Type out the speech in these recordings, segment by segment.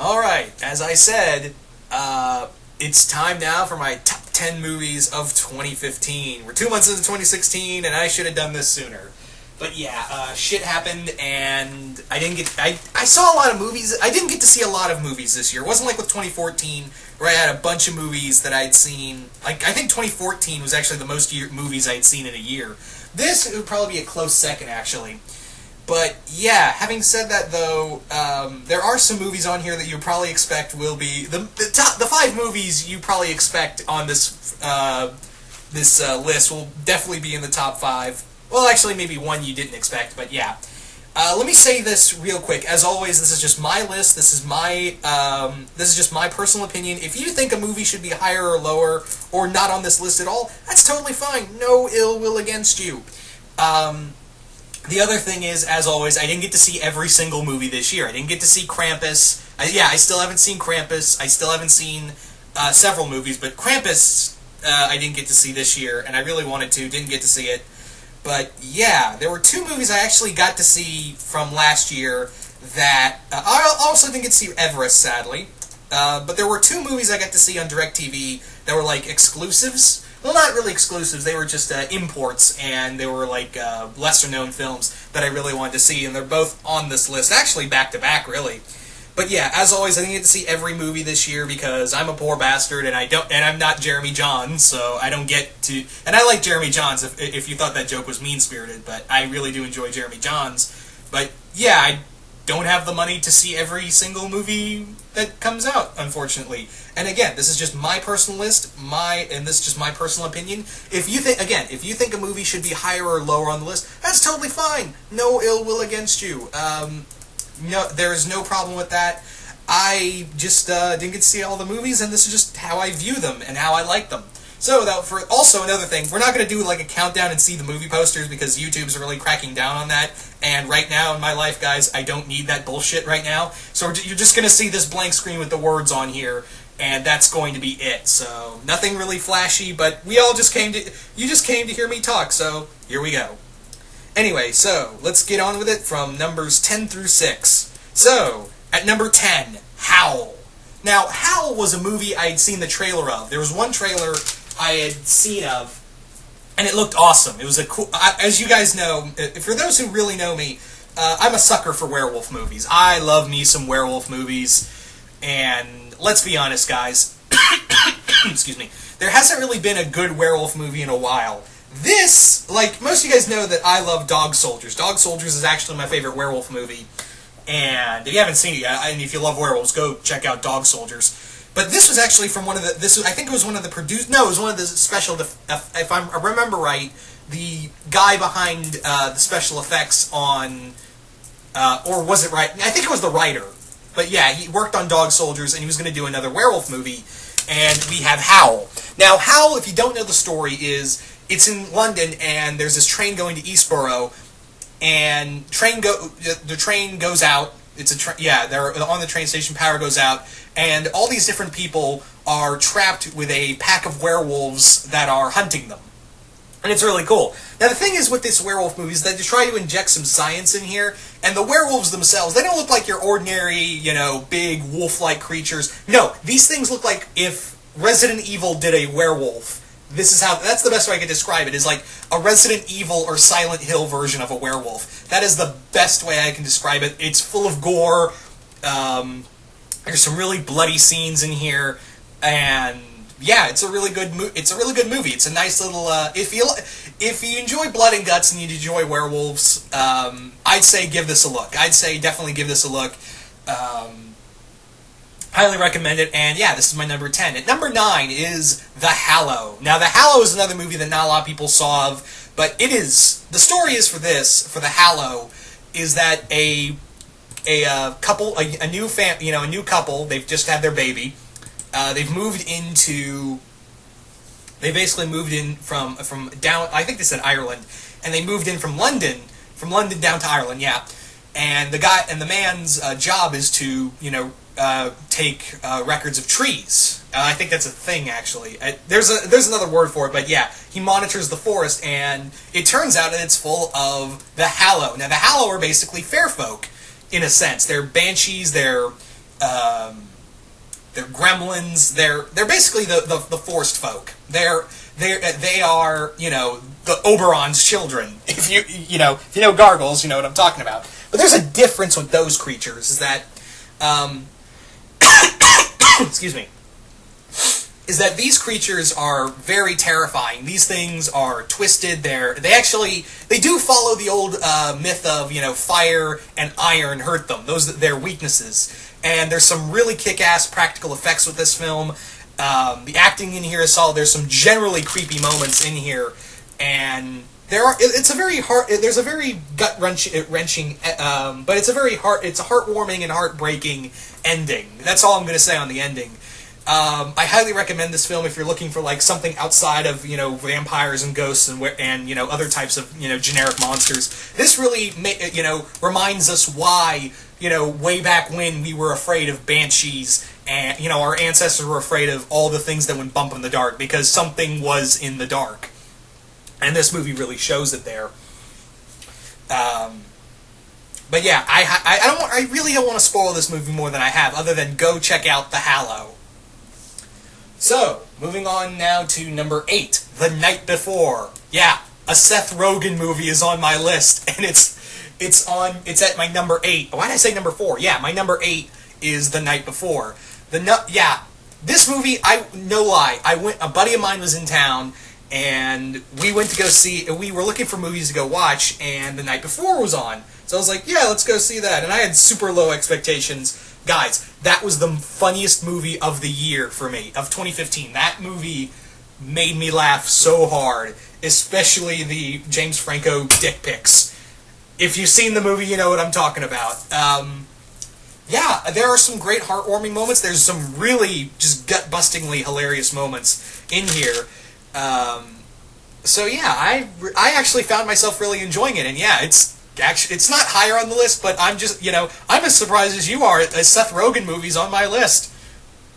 Alright, as I said, it's time now for my top 10 movies of 2015. We're 2 months into 2016, and I should have done this sooner. But yeah, shit happened, and I saw a lot of movies. I didn't get to see a lot of movies this year. It wasn't like with 2014, where I had a bunch of movies that I'd seen. Like, I think 2014 was actually the most movies I'd seen in a year. This would probably be a close second, actually. But yeah, having said that, though, there are some movies on here that you probably expect will be the 5 movies you probably expect on this list will definitely be in the top 5. Well, actually, maybe one you didn't expect, but yeah. Let me say this real quick. As always, this is just my list. This is just my personal opinion. If you think a movie should be higher or lower, or not on this list at all, that's totally fine. No ill will against you. The other thing is, as always, I didn't get to see every single movie this year. I didn't get to see Krampus. I still haven't seen Krampus. I still haven't seen several movies, but Krampus I didn't get to see this year, and I really wanted to. Didn't get to see it. But yeah, there were 2 movies I actually got to see from last year that... I also didn't get to see Everest, sadly. But there were 2 movies I got to see on DirecTV that were like exclusives. Well, not really exclusives, they were just imports, and they were like lesser-known films that I really wanted to see, and they're both on this list, actually back-to-back, really. But yeah, as always, I didn't get to see every movie this year because I'm a poor bastard, and I'm not Jeremy Jahns, so I don't get to... And I like Jeremy Jahns, if you thought that joke was mean-spirited, but I really do enjoy Jeremy Jahns. But yeah, I don't have the money to see every single movie that comes out, unfortunately. And again, this is just my personal list, and this is just my personal opinion. If you think a movie should be higher or lower on the list, that's totally fine. No ill will against you. No, there is no problem with that. I just didn't get to see all the movies, and this is just how I view them and how I like them. So, also another thing, we're not going to do like a countdown and see the movie posters because YouTube's really cracking down on that. And right now in my life, guys, I don't need that bullshit right now. So you're just going to see this blank screen with the words on here, and that's going to be it. So nothing really flashy, but you just came to hear me talk. So here we go. Anyway, so let's get on with it from numbers 10 through 6. So at number 10, Howl. Now, Howl was a movie I had seen the trailer of. There was one trailer I had seen of, and it looked awesome. It was a cool... as you guys know, for those who really know me, I'm a sucker for werewolf movies. I love me some werewolf movies, and let's be honest, guys. Excuse me. There hasn't really been a good werewolf movie in a while. This, like, most of you guys know that I love Dog Soldiers. Dog Soldiers is actually my favorite werewolf movie. And if you haven't seen it yet, and if you love werewolves, go check out Dog Soldiers. But this was actually from one of the... I think it was one of the produced... No, it was one of the special... If I remember right, the guy behind the special effects on... or was it right? I think it was the writer. But yeah, he worked on Dog Soldiers, and he was going to do another werewolf movie. And we have Howl. Now, Howl, if you don't know the story, is... It's in London, and there's this train going to Eastborough, and the train goes out. They're on the train station, power goes out, and all these different people are trapped with a pack of werewolves that are hunting them. And it's really cool. Now, the thing is with this werewolf movie is that they try to inject some science in here, and the werewolves themselves, they don't look like your ordinary, big wolf-like creatures. No, these things look like if Resident Evil did a werewolf. That's the best way I could describe it, is like a Resident Evil or Silent Hill version of a werewolf. That is the best way I can describe it. It's full of gore, there's some really bloody scenes in here, and yeah, it's a really good movie. It's a nice little, if you enjoy blood and guts and you enjoy werewolves, I'd say give this a look. I'd say definitely give this a look. Highly recommend it, and yeah, this is my number 10. At number 9 is The Hallow. Now, The Hallow is another movie that not a lot of people saw of, but it is... The story is for The Hallow, is that a couple, a new couple, they've just had their baby, they basically moved in from down, I think they said Ireland, and they moved in from London down to Ireland, yeah. And the man's job is to, take records of trees. I think that's a thing, actually. There's another word for it, but yeah, he monitors the forest, and it turns out that it's full of the Hallow. Now, the Hallow are basically fair folk, in a sense. They're banshees, they're they're gremlins. They're basically the forest folk. They are, you know, the Oberon's children. If you know Gargles, you know what I'm talking about. But there's a difference with those creatures. Is that excuse me. Is that these creatures are very terrifying. These things are twisted. They do follow the old myth of, you know, fire and iron hurt them. Those are their weaknesses. And there's some really kick-ass practical effects with this film. The acting in here is solid. There's some generally creepy moments in here, and there's a very gut-wrenching, but it's a heartwarming and heartbreaking ending. That's all I'm going to say on the ending. I highly recommend this film if you're looking for like something outside of, you know, vampires and ghosts and you know, other types of, you know, generic monsters. This really you know, reminds us why, you know, way back when we were afraid of banshees, and, you know, our ancestors were afraid of all the things that went bump in the dark because something was in the dark, and this movie really shows it there. But yeah, I really don't want to spoil this movie more than I have, other than go check out The Hallow. So, moving on now to number 8, The Night Before. Yeah, a Seth Rogen movie is on my list, and it's at my number 8. Why did I say number 4? Yeah, my number 8 is The Night Before. This movie, no lie, a buddy of mine was in town, and we went to go see, we were looking for movies to go watch, and The Night Before was on. So I was like, yeah, let's go see that. And I had super low expectations. Guys, that was the funniest movie of the year for me, of 2015. That movie made me laugh so hard, especially the James Franco dick pics. If you've seen the movie, you know what I'm talking about. Yeah, there are some great heartwarming moments. There's some really just gut-bustingly hilarious moments in here. So yeah, I actually found myself really enjoying it, and yeah, it's not higher on the list, but I'm just, you know, I'm as surprised as you are. A Seth Rogen movie's on my list.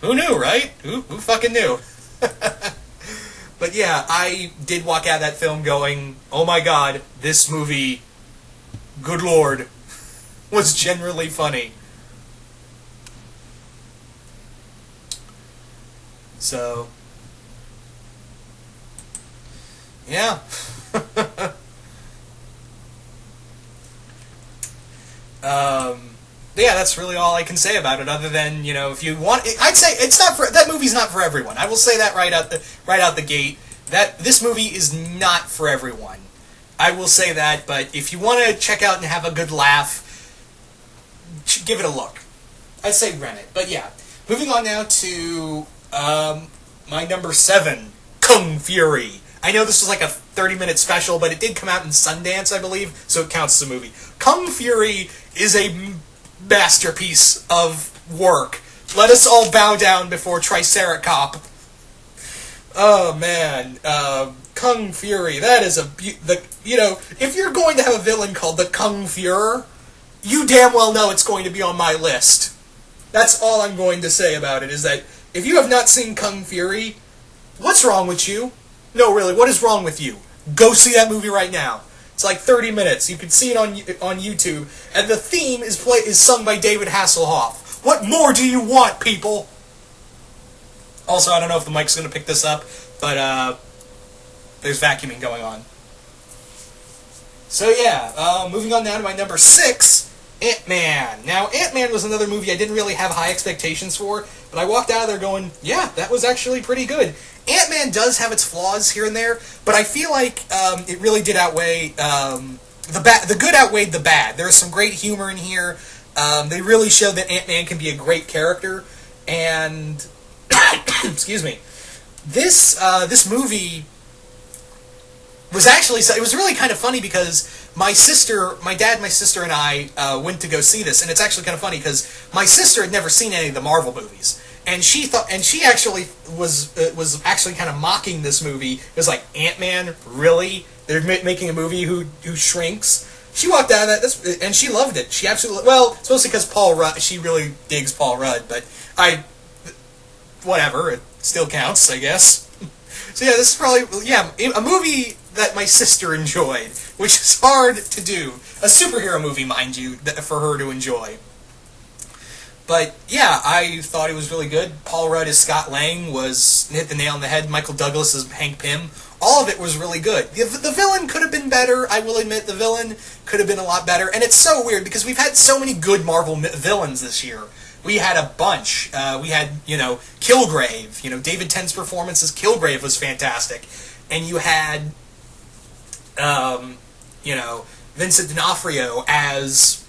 Who knew, right? Who fucking knew? But yeah, I did walk out of that film going, oh my god, this movie, good lord, was genuinely funny. So, yeah. Yeah, that's really all I can say about it. Other than, you know, if you want, I'd say that movie's not for everyone. I will say that right out the gate. That this movie is not for everyone. I will say that. But if you want to check out and have a good laugh, give it a look. I'd say rent it. But yeah, moving on now to my number 7, Kung Fury. I know this was like a 30-minute special, but it did come out in Sundance, I believe, so it counts as a movie. Kung Fury is a masterpiece of work. Let us all bow down before Triceracop. Oh, man. Kung Fury, that is you know, if you're going to have a villain called the Kung Fuhrer, you damn well know it's going to be on my list. That's all I'm going to say about it, is that if you have not seen Kung Fury, what's wrong with you? No, really, what is wrong with you? Go see that movie right now. It's like 30 minutes. You can see it on YouTube. And the theme is sung by David Hasselhoff. What more do you want, people? Also, I don't know if the mic's going to pick this up, but there's vacuuming going on. So yeah, moving on now to my number 6, Ant-Man. Now, Ant-Man was another movie I didn't really have high expectations for, but I walked out of there going, yeah, that was actually pretty good. Ant-Man does have its flaws here and there, but I feel like it really did outweigh the good outweighed the bad. There is some great humor in here. They really showed that Ant-Man can be a great character, and excuse me, this movie was actually, it was really kind of funny because my dad, my sister, and I went to go see this, and it's actually kind of funny because my sister had never seen any of the Marvel movies. And she actually was actually kind of mocking this movie. It was like, Ant-Man, really? They're making a movie who shrinks? She walked out of that, and she loved it. She absolutely, well, it's mostly because Paul Rudd, she really digs Paul Rudd, but whatever, it still counts, I guess. So yeah, this is probably, yeah, a movie that my sister enjoyed, which is hard to do. A superhero movie, mind you, for her to enjoy. But yeah, I thought it was really good. Paul Rudd as Scott Lang was hit the nail on the head. Michael Douglas as Hank Pym. All of it was really good. The villain could have been better. I will admit the villain could have been a lot better. And it's so weird because we've had so many good Marvel villains this year. We had a bunch. We had, Kilgrave. David Tennant's performance as Kilgrave was fantastic. And you had, Vincent D'Onofrio as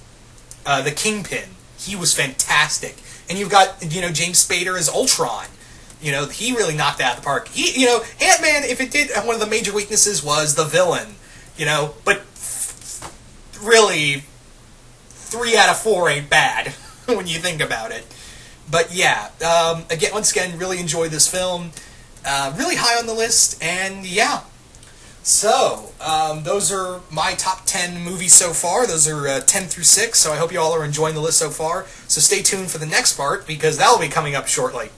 the Kingpin. He was fantastic. And you've got, James Spader as Ultron. He really knocked it out of the park. Ant-Man, if it did, one of the major weaknesses was the villain. But really, 3 out of 4 ain't bad when you think about it. But yeah, once again, really enjoyed this film. Really high on the list, and yeah. So, those are my top 10 movies so far. Those are 10 through 6, so I hope you all are enjoying the list so far. So stay tuned for the next part, because that will be coming up shortly.